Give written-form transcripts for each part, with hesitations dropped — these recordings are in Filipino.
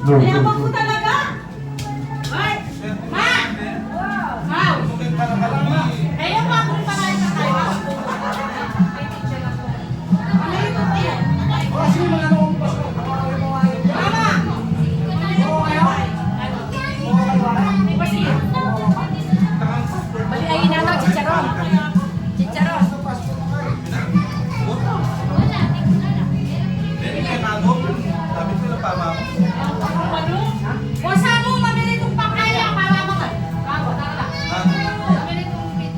Mayabang ko talaga! Ay! Ma! Wow! Ayun pa kung pakain sa tayo. Bali ay inanaw, chicharon. Chicharon. Wasa mo, mamili kong pangkaya para mo ka. Bago, tala. Mamili kong pit.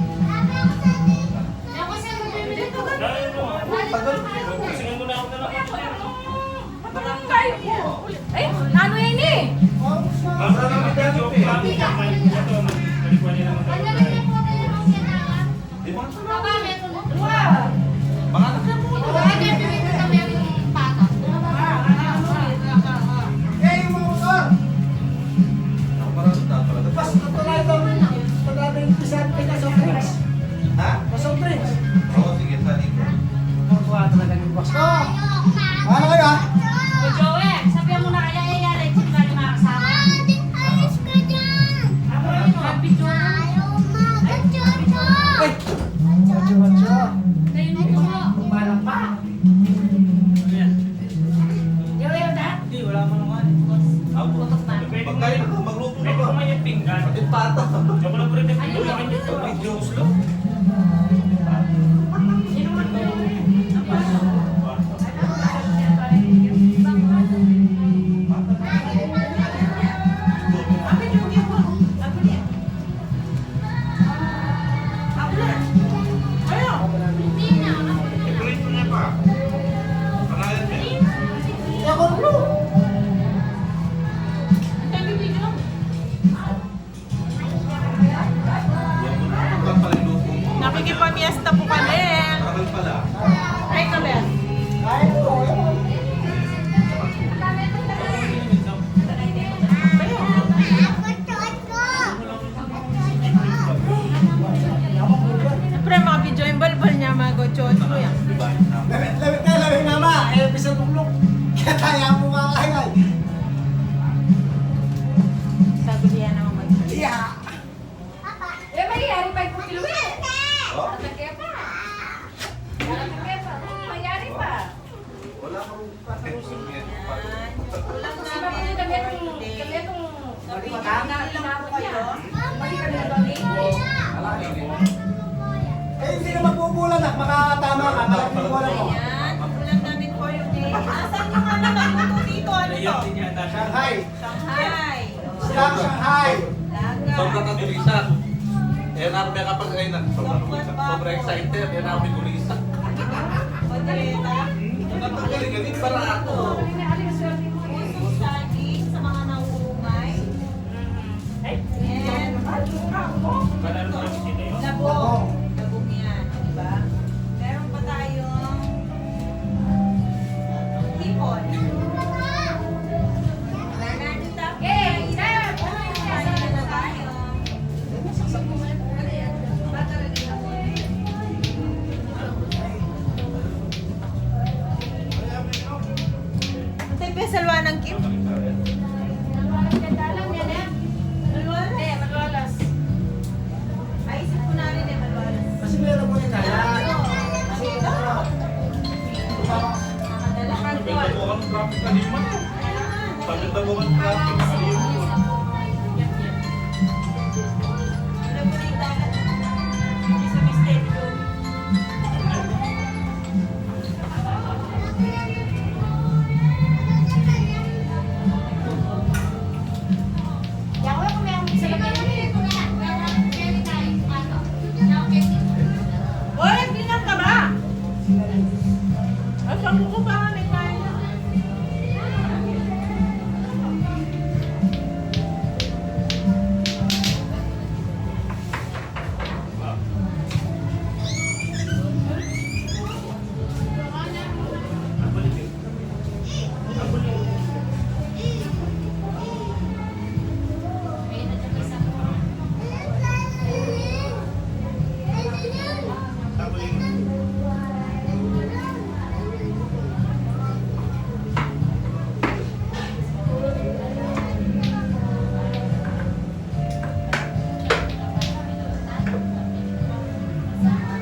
Ako siya mamili ko. Barangay ko. Eh, ano yan eh? Ano kayo ha? O Joey, sabihan mo na kaya yayari. Sino ka rin makasama? Ako rin mo, ang video. Ay! Macho. Kayo nito mo. Balang pa. Joey, wala? Hindi, wala mo naman. Tutok na. Pagkain ako, magluto na Pwede ba? ko man yung pinggan. Yung pata. Joke lang po rin yung Ayun, pinggan. ayun, ayun. May juice lang. Sino man mo? Ito niya pa. Panayan niya. Ako bro. Pagkat pala yung luto mo. Nakikipamiesta po kami. Tagal pala. Ay, kami. Kain po. Siyempre, mga video yung balbal niya, mga gochocho yan. Lamig na ma. Eh, bisa tuklok. Kaya kaya mo kakain. Sabi niya naman mag Yeah. Eh, mayayari pa yung kiluwi. Oh? Lagay pa. Lagay pa. Mayayari pa. Wala akong pasalusin. Ulam Kasi bakit kami itong inabot niya. Balik kami ng balik. Eh, hindi ka magbubulan na. Makakatama ka. Malaking bulan mo. Ayan, ulam namin for you day. Asan yung ano nagluto dito? Ano to? Iyak din yata siya. Shanghai. Shanghai. Slam Shanghai. Sobrang Laga. kabilisan. Eh, namin kapag ay na. Sobrang excited. Eh, namin kulisan. Odreta. Natanggalin ganun para ako. Puso saging sa mga nauumay. And Kalaro na kami sila yun. labong. Labong yan, di ba? Meron pa tayong hipon. Kain na tayo. Ito yung pesalwa ng Kim. Ay, isip ko na rin eh, malwalas. Kasi meron mo yung kaya. Kasi Nakadala ka Sabi tabuhan ng traffic kanina. Sabi tabuhan ng traffic.